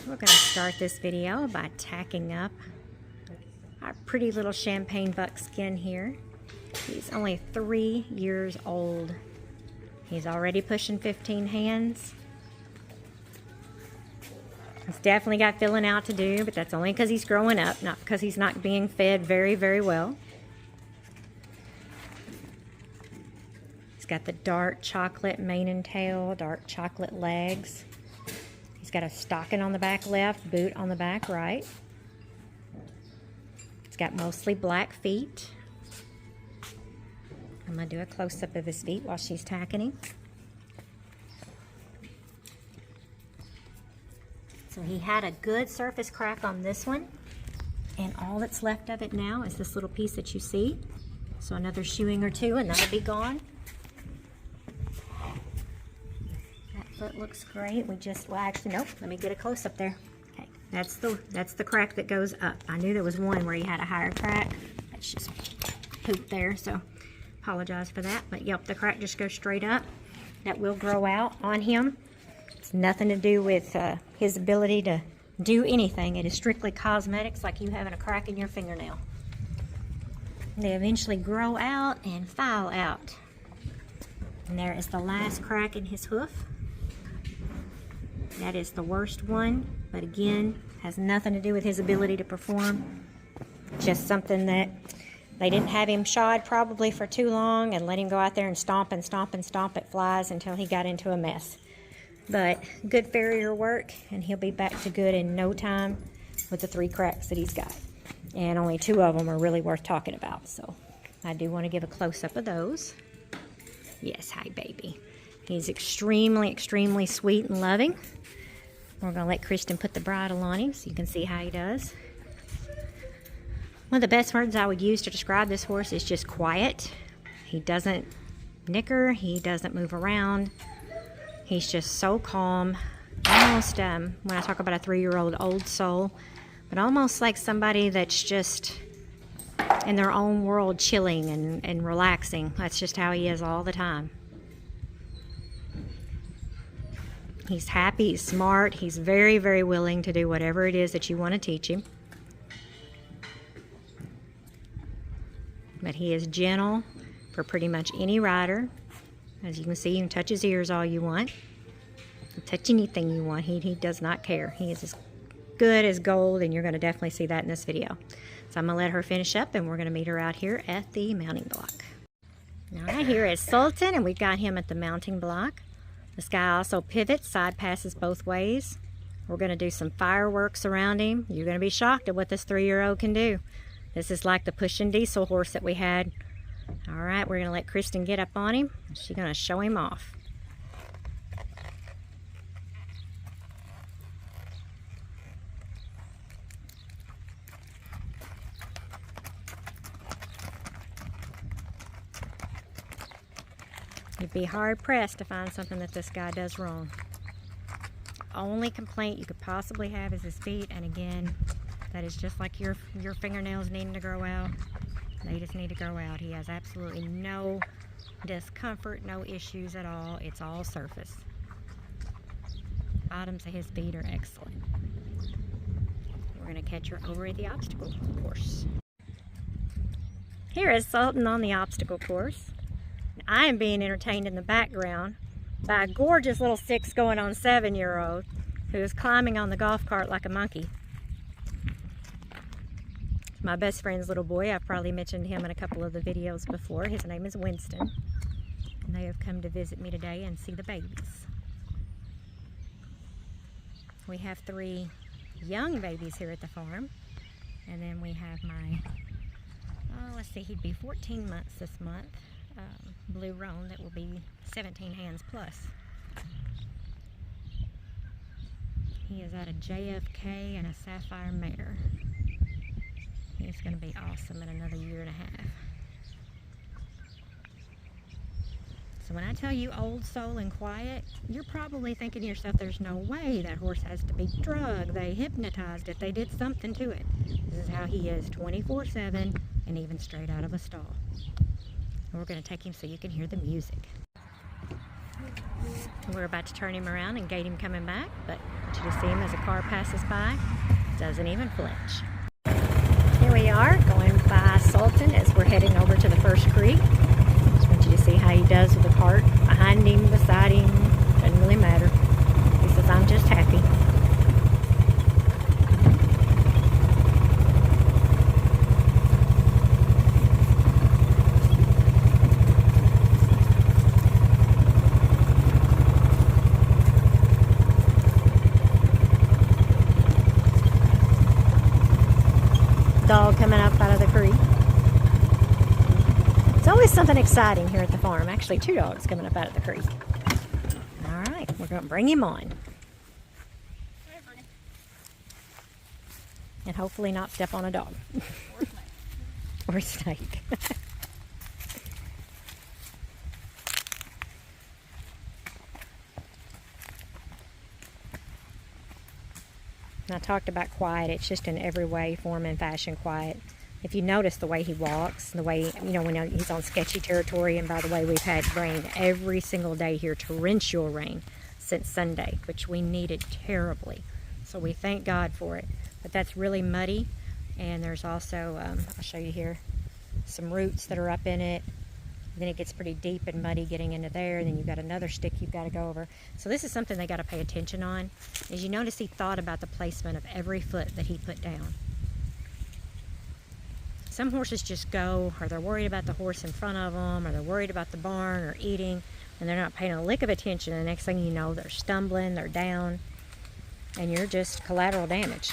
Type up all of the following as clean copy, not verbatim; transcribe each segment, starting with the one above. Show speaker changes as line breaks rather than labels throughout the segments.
We're going to start this video by tacking up our pretty little champagne buckskin here. He's only 3 years old. He's already pushing 15 hands. He's definitely got filling out to do, but that's only because he's growing up, not because he's not being fed very, very well. He's got the dark chocolate mane and tail, dark chocolate legs. He's got a stocking on the back left, boot on the back right. He's got mostly black feet. I'm going to do a close-up of his feet while she's tacking him. So he had a good surface crack on this one, and all that's left of it now is this little piece that you see. So another shoeing or two and that'll be gone. That foot looks great. Well actually nope, let me get a close-up there. Okay, that's the crack that goes up. I knew there was one where he had a higher crack. That's just poop there, so apologize for that. But yep, the crack just goes straight up. That will grow out on him. It's nothing to do with his ability to do anything. It is strictly cosmetics, like you having a crack in your fingernail. They eventually grow out and file out. And there is the last crack in his hoof. That is the worst one, but again, has nothing to do with his ability to perform. Just something that they didn't have him shod probably for too long and let him go out there and stomp and stomp and stomp at flies until he got into a mess. But good farrier work, and he'll be back to good in no time with the 3 cracks that he's got. And only 2 of them are really worth talking about, so I do want to give a close-up of those. Yes, hi baby. He's extremely, extremely sweet and loving. We're going to let Kristen put the bridle on him so you can see how he does. One of the best words I would use to describe this horse is just quiet. He doesn't nicker, he doesn't move around. He's just so calm, almost, when I talk about a 3-year-old old soul, but almost like somebody that's just in their own world, chilling and relaxing. That's just how he is all the time. He's happy, he's smart, he's very, very willing to do whatever it is that you want to teach him. But he is gentle for pretty much any rider. As you can see, you can touch his ears all you want. Touch anything you want. He does not care. He is as good as gold, and you're going to definitely see that in this video. So I'm going to let her finish up, and we're going to meet her out here at the mounting block. All right, here is Sultan, and we've got him at the mounting block. This guy also pivots, side passes both ways. We're going to do some fireworks around him. You're going to be shocked at what this 3-year-old can do. This is like the pushing diesel horse that we had. All right, we're going to let Kristen get up on him. She's going to show him off. You'd be hard-pressed to find something that this guy does wrong. Only complaint you could possibly have is his feet, and again, that is just like your fingernails needing to grow out. They just need to grow out. He has absolutely no discomfort, no issues at all. It's all surface. Bottoms of his feet are excellent. We're going to catch her over at the obstacle course. Here is Sultan on the obstacle course. I am being entertained in the background by a gorgeous little 6-going-on-7-year-old who is climbing on the golf cart like a monkey. My best friend's little boy. I've probably mentioned him in a couple of the videos before. His name is Winston. And they have come to visit me today and see the babies. We have 3 young babies here at the farm. And then we have my, let's see, he'd be 14 months this month. Blue roan that will be 17 hands plus. He is out of JFK and a Sapphire mare. He's going to be awesome in another 1.5 years. So when I tell you old soul and quiet, you're probably thinking to yourself, there's no way that horse has to be drugged. They hypnotized it. They did something to it. This is how he is 24/7 and even straight out of a stall. And we're going to take him so you can hear the music. We're about to turn him around and gate him coming back, but I want you to see him as a car passes by. Doesn't even flinch. Here we are going by Sultan as we're heading over to the first creek. Just want you to see how he does with the cart behind him, beside him. Doesn't really matter. He says, I'm just happy. Dog coming up out of the creek. It's always something exciting here at the farm. Actually, 2 dogs coming up out of the creek. All right, we're going to bring him on. And hopefully not step on a dog. Or a snake. And I talked about quiet. It's just in every way, form, and fashion quiet. If you notice the way he walks, the way, you know, when he's on sketchy territory, and by the way, we've had rain every single day here, torrential rain since Sunday, which we needed terribly. So we thank God for it. But that's really muddy, and there's also, I'll show you here, some roots that are up in it. Then it gets pretty deep and muddy getting into there, and then you've got another stick you've got to go over. So this is something they got to pay attention on. As you notice, he thought about the placement of every foot that he put down. Some horses just go, or they're worried about the horse in front of them, or they're worried about the barn or eating, and they're not paying a lick of attention. And the next thing you know, they're stumbling, they're down, and you're just collateral damage.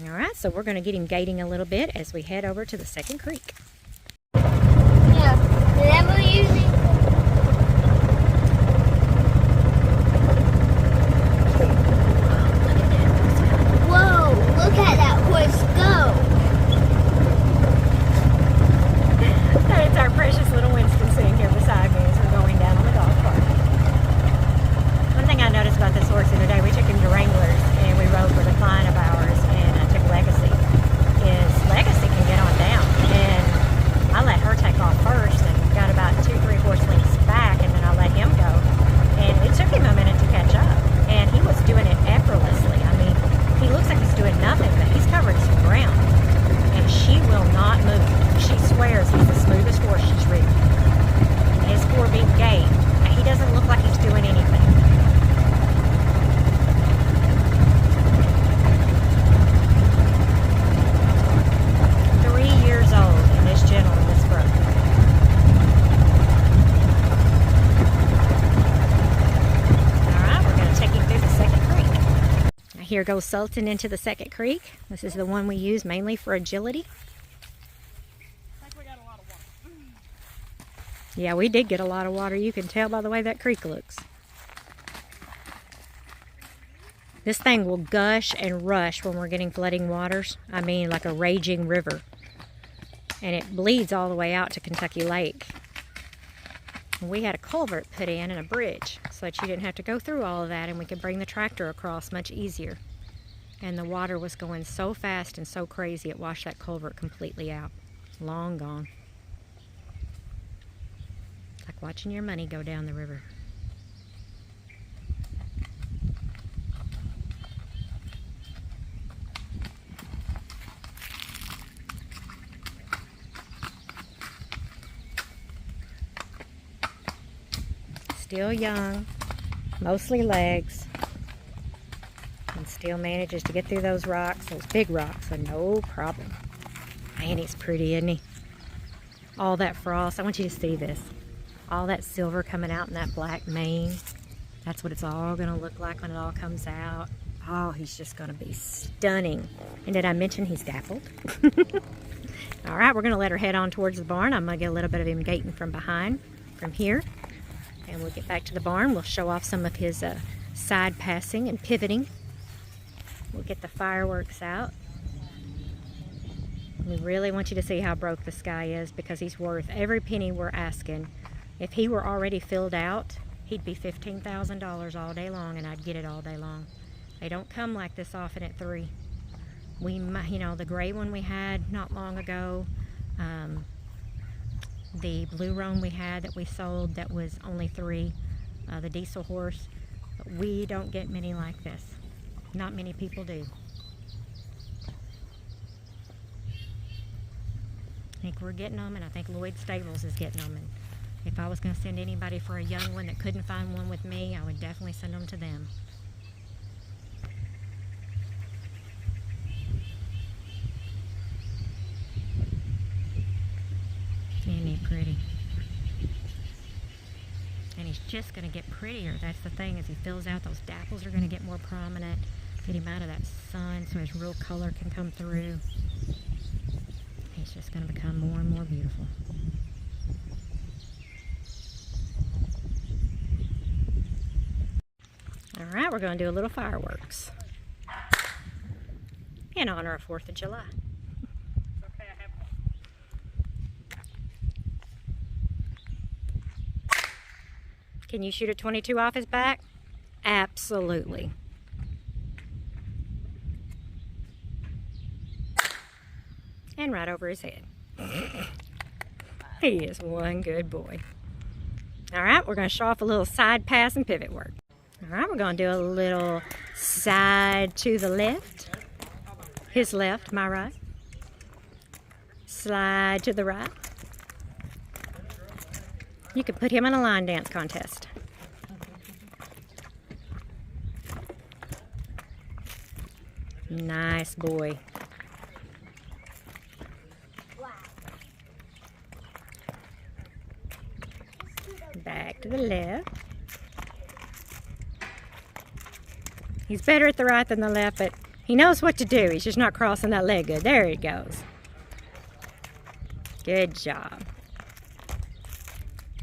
Alright, so we're going to get him gating a little bit as we head over to the second creek.
Yeah, the devil usually... Whoa, look at that horse go!
It's our precious little Winston sitting here beside me as we're going down on the golf cart. One thing I noticed about this horse the other day, we took him to Wranglers and we rode with a client of ours, and I took Legacy. Legacy can get on down, and I let her take off first and got about 2-3 horse lengths back, and then I let him go, and it took him a minute to catch up, and he was doing it effortlessly. I mean, he looks like he's doing nothing, but he's covering some ground, and she will not move. She swears he's the smoothest horse she's ridden. His 4-beat gait, he doesn't look like he's doing anything. 3 years old, and this gentleman is broke. Alright, we're going to take him through the second creek. Now here goes Sultan into the second creek. This is the one we use mainly for agility. Yeah, we did get a lot of water. You can tell by the way that creek looks. This thing will gush and rush when we're getting flooding waters. I mean, like a raging river. And it bleeds all the way out to Kentucky Lake. We had a culvert put in and a bridge so that you didn't have to go through all of that, and we could bring the tractor across much easier. And the water was going so fast and so crazy, it washed that culvert completely out. Long gone. Like watching your money go down the river. Still young, mostly legs, and still manages to get through those rocks, those big rocks, with no problem. Man, he's pretty, isn't he? All that frost. I want you to see this. All that silver coming out in that black mane. That's what it's all going to look like when it all comes out. Oh, he's just going to be stunning. And did I mention he's dappled? All right, we're going to let her head on towards the barn. I'm going to get a little bit of him gating from behind, from here. And we'll get back to the barn. We'll show off some of his side passing and pivoting. We'll get the fireworks out. We really want you to see how broke this guy is, because he's worth every penny we're asking. If he were already filled out, he'd be $15,000 all day long, and I'd get it all day long. They don't come like this often at 3. We might, you know, the gray one we had not long ago, the blue roan we had that we sold that was only 3, the diesel horse. But we don't get many like this. Not many people do. I think we're getting them, and I think Lloyd Stables is getting them. And if I was going to send anybody for a young one that couldn't find one with me, I would definitely send them to them. Isn't he pretty? And he's just going to get prettier. That's the thing, as he fills out, those dapples are going to get more prominent. Get him out of that sun so his real color can come through. He's just going to become more and more beautiful. All right, we're going to do a little fireworks in honor of 4th of July. Can you shoot a 22 off his back? Absolutely. And right over his head. He is one good boy. All right, we're going to show off a little side pass and pivot work. All right, we're going to do a little side to the left. His left, my right. Slide to the right. You could put him in a line dance contest. Nice boy. Back to the left. He's better at the right than the left, but he knows what to do. He's just not crossing that leg good. There he goes. Good job.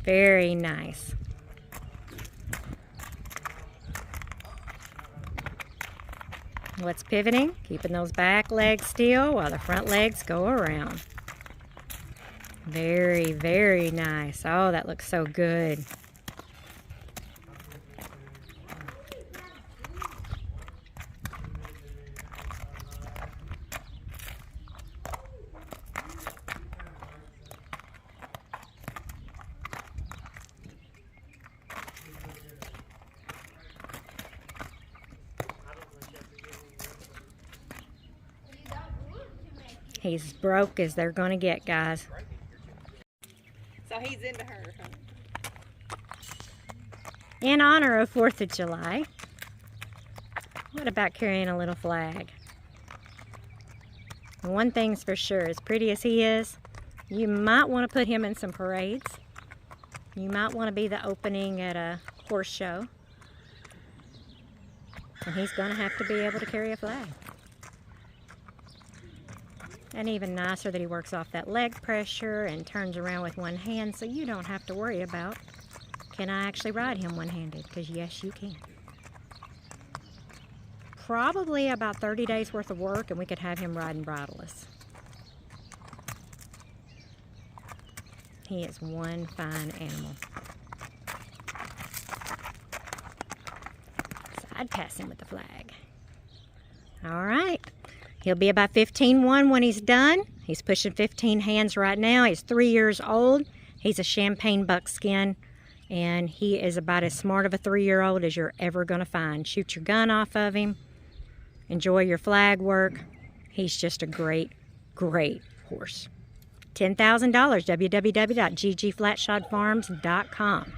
Very nice. What's pivoting? Keeping those back legs still while the front legs go around. Very, very nice. Oh, that looks so good. He's broke as they're going to get, guys.
So he's into her, huh?
In honor of 4th of July, what about carrying a little flag? And one thing's for sure, as pretty as he is, you might want to put him in some parades. You might want to be the opening at a horse show. And he's going to have to be able to carry a flag. And even nicer that he works off that leg pressure and turns around with one hand, so you don't have to worry about, can I actually ride him one-handed? Because yes, you can. Probably about 30 days worth of work and we could have him riding bridleless. He is one fine animal. Side passing with the flag. All right. He'll be about 15-1 when he's done. He's pushing 15 hands right now. He's 3 years old. He's a champagne buckskin, and he is about as smart of a 3-year-old as you're ever going to find. Shoot your gun off of him. Enjoy your flag work. He's just a great, great horse. $10,000, www.ggflatshotfarms.com.